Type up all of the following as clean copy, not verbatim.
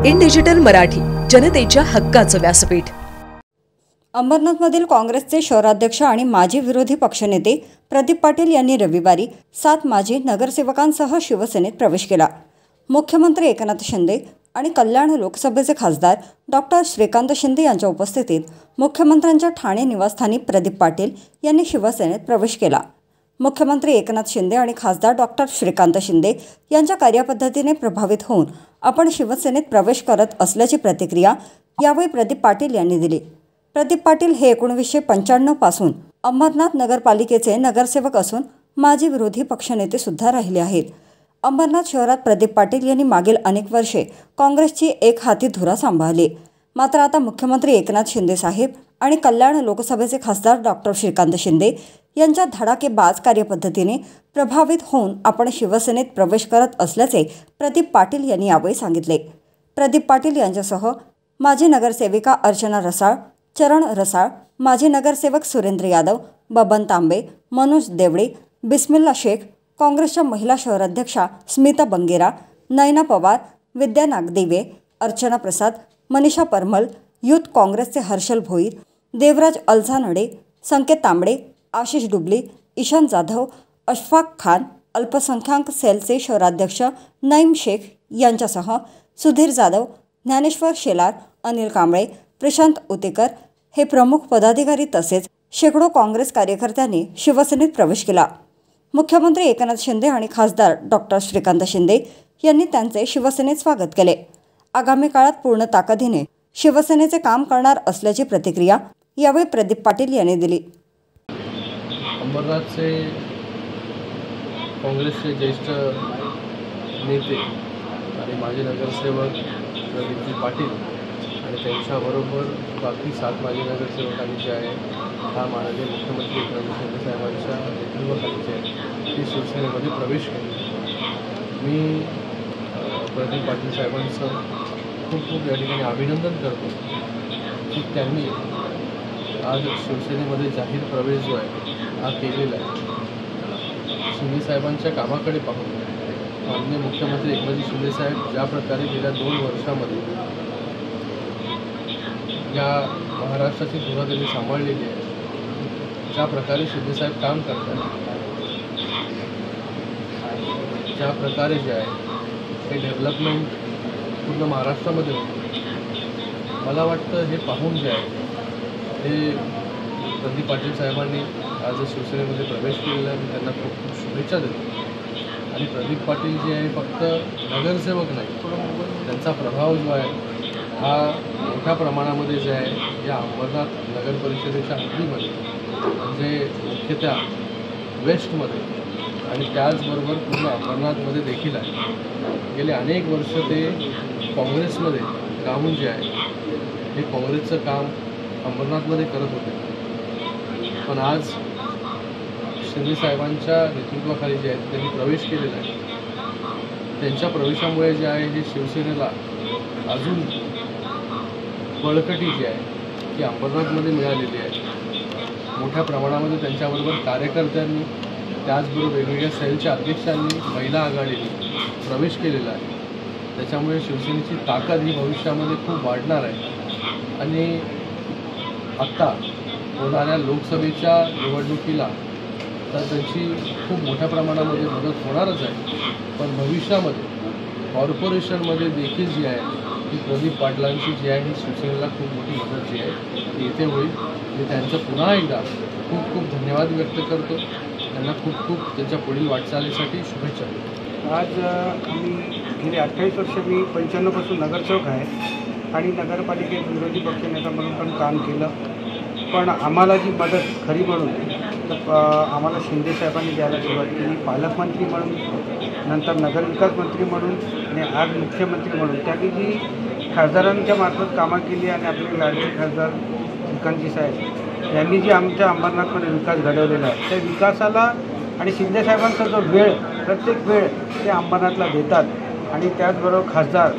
In digital Marathi, जनतेच्या हक्काचं व्यासपीठ। अंबरनाथमधील काँग्रेसचे शहराध्यक्ष आणि माजी विरोधी पक्षनेते प्रदीप पाटील यांनी रविवारी 7 माजी नगरसेवकांसह शिवसेनेत प्रवेश केला। मुख्यमंत्री एकनाथ शिंदे आणि कल्याण लोकसभेचे खासदार डॉक्टर श्रीकांत शिंदे यांच्या उपस्थितीत मुख्यमंत्र्यांच्या ठाणे निवासस्थानी प्रदीप पाटील यांनी शिवसेनेत प्रवेश केला। मुख्यमंत्री एकनाथ शिंदे आणि खासदार डॉक्टर श्रीकांत शिंदे यांच्या कार्यपद्धतीने प्रभावित होऊन आपण शिवसेनेत प्रवेश करत असल्याची प्रतिक्रिया यावेळी प्रदीप पाटील यांनी दिली। प्रदीप पाटील हे 1995 पासून अंबरनाथ नगरपालिकेचे नगरसेवक असून माजी विरोधी पक्षनेते सुद्धा राहिले आहेत। अंबरनाथ शहरात प्रदीप पाटील यांनी मागील अनेक वर्षे काँग्रेसची एक हाती धुरा सांभाळली। मात्र आता मुख्यमंत्री एकनाथ शिंदे साहेब आणि कल्याण लोकसभेचे खासदार डॉक्टर श्रीकांत शिंदे यांच्या धडाकेबाज कार्यपद्धतीने प्रभावित होऊन आपण शिवसेनेत प्रवेश करत असल्याचे प्रदीप पाटील यांनी यावेळी सांगितले। प्रदीप पाटील यांच्यासह माजी नगरसेविका अर्चना रसाळ, चरण रसाळ, माजी नगरसेवक सुरेंद्र यादव, बबन तांबे, मनोज देवडे, बिस्मिल्ला शेख, काँग्रेसच्या महिला शहराध्यक्षा स्मिता बंगेरा, नयना पवार, विद्या नागदेवे, अर्चना प्रसाद, मनीषा परमल, युथ काँग्रेसचे हर्षल भोईर, देवराज अलझानडे, संकेत तांबडे, आशिष डुबली, ईशान जाधव, अशफाक खान, अल्पसंख्याक सेलचे शहराध्यक्ष नईम शेख यांच्यासह सुधीर जाधव, ज्ञानेश्वर शेलार, अनिल कांबळे, प्रशांत उतेकर हे प्रमुख पदाधिकारी तसेच शेकडो काँग्रेस कार्यकर्त्यांनी शिवसेनेत प्रवेश केला। मुख्यमंत्री एकनाथ शिंदे आणि खासदार डॉक्टर श्रीकांत शिंदे यांनी त्यांचे शिवसेनेत स्वागत केले। आगामी काळात पूर्ण ताकदीने शिवसेनेचे काम करणार असल्याची प्रतिक्रिया यावेळी प्रदीप पाटील यांनी दिली। अंबरनाथचे काँग्रेसचे ज्येष्ठ नेते आणि माजी नगरसेवक प्रदीप पाटील आणि त्यांच्याबरोबर बाकी 7 माजी नगरसेवकांनी जे आहे हा माननीय मुख्यमंत्री एकनाथ शिंदे साहेबांच्या नेतृत्वाखाली जे आहे ती शिवसेनेमध्ये प्रवेश केला। मी प्रदीप पाटील साहेबांचं खूप या ठिकाणी अभिनंदन करतो की त्यांनी आज शिवसेनेमध्ये जाहीर प्रवेश जो आहे हा केलेला आहे। शिंदे साहेबांच्या कामाकडे पाहून माननीय मुख्यमंत्री एकनाथ शिंदे साहेब ज्या प्रकारे गेल्या 2 वर्षामध्ये या महाराष्ट्राची धुरा त्यांनी सांभाळलेली आहे, ज्या प्रकारे शिंदे साहेब काम करतात, ज्या प्रकारे जे आहे हे डेव्हलपमेंट पूर्ण महाराष्ट्रामध्ये होतं, मला वाटतं हे पाहून जे आहे हे प्रदीप पाटील साहेबांनी आज शिवसेनेमध्ये प्रवेश केलेला आहे। मी त्यांना खूप शुभेच्छा देतो। आणि प्रदीप पाटील जे आहे फक्त नगरसेवक नाही, त्यांचा प्रभाव जो आहे हा मोठ्या प्रमाणामध्ये जे आहे या अंबरनाथ नगर परिषदेच्या हद्दीमध्ये म्हणजे मुख्यतः वेस्टमध्ये आणि त्याचबरोबर पूर्ण अंबरनाथमध्ये देखील आहे। गेले अनेक वर्ष ते काँग्रेसमध्ये राहून जे आहे हे काँग्रेसचं काम अंबरनाथमध्ये करत होते, पण आज शिंदे साहेबांच्या नेतृत्वाखाली जे आहे त्यांनी प्रवेश केलेला आहे। त्यांच्या प्रवेशामुळे जे आहे हे शिवसेनेला अजून बळकटी जी आहे ती अंबरनाथमध्ये मिळालेली आहे। मोठ्या प्रमाणामध्ये त्यांच्याबरोबर कार्यकर्त्यांनी त्याचबरोबर वेगवेगळ्या सेलच्या अध्यक्षांनी महिला आघाडीने प्रवेश केलेला आहे। त्याच्यामुळे शिवसेनेची ताकद ही भविष्यामध्ये खूप वाढणार आहे आणि आत्ता होणाऱ्या लोकसभेच्या निवडणुकीला तर त्यांची खूप मोठ्या प्रमाणामध्ये मदत होणारच आहे, पण भविष्यामध्ये कॉर्पोरेशनमध्ये देखील जी आहे ती प्रदीप पाटलांची जी आहे ही शिवसेनेला खूप मोठी मदत जी आहे येथे होईल। मी त्यांचं पुन्हा एकदा खूप धन्यवाद व्यक्त करतो। त्यांना खूप त्यांच्या पुढील वाटचालीसाठी शुभेच्छा देतो। आज आम्ही गेली 28 वर्ष मी 95 पासून नगरसेवक आहे आणि नगरपालिकेत विरोधी पक्षनेता म्हणून पण काम केलं, पण आम्हाला जी मदत खरी म्हणून तर आम्हाला शिंदे साहेबांनी द्यायला सुरुवात केली। पालकमंत्री म्हणून, नंतर नगरविकास मंत्री म्हणून आणि आज मुख्यमंत्री म्हणून त्यांनी जी खासदारांच्या मार्फत कामं केली आणि आपले लाडके खासदार श्रीकांतजी साहेब यांनी जी आमच्या अंबरनाथमध्ये विकास घडवलेला आहे त्या विकासाला आणि शिंदे साहेबांचा जो वेळ प्रत्येक वेळ ते अंबरनाथला देतात आणि त्याचबरोबर खासदार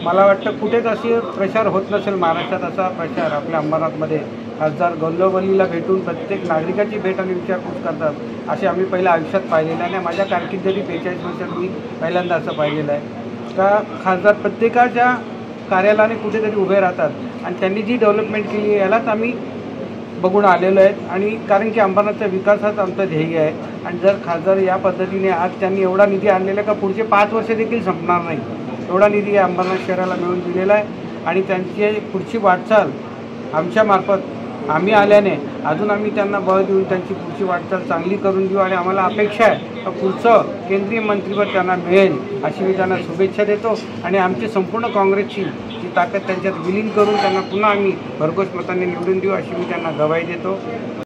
मला वाटतं कुठेच अशी प्रचार होत नसेल महाराष्ट्रात असा प्रचार आपल्या अंबरनाथमध्ये खासदार गल्लोगल्लीला भेटून प्रत्येक नागरिकाची भेट आणि विचारपूस करतात असे आम्ही पहिल्या आयुष्यात पाहिलेलं आहे। आणि माझ्या कारकिर्दीत 45 वर्षात मी पहिल्यांदा असं पाहिलेलं आहे का खासदार प्रत्येकाच्या कार्यालयाने कुठेतरी उभे राहतात आणि त्यांनी जी डेव्हलपमेंट केली आहे यालाच आम्ही बघून आलेलो आहेत. आणि कारण की अंबरनाथचा विकास हाच आमचं ध्येय आहे. आणि जर खासदार या पद्धतीने आज त्यांनी एवढा निधी आणलेला का पुढचे 5 वर्ष देखील संपणार नाही, एवढा निधी अंबरनाथ शहराला मिळवून दिलेला आहे. आणि त्यांची पुढची वाटचाल आमच्यामार्फत आम्ही आल्याने अजून आम्ही त्यांना बळ देऊन त्यांची पुढची वाटचाल चांगली करून देऊ. आणि आम्हाला अपेक्षा आहे पुढचं केंद्रीय मंत्रिपद त्यांना मिळेल अशी मी त्यांना शुभेच्छा देतो. आणि आमची संपूर्ण काँग्रेसची जी ताकद त्यांच्यात विलीन करून त्यांना पुन्हा आम्ही भरघोस मतांनी निवडून देऊ अशी मी त्यांना ग्वाही देतो.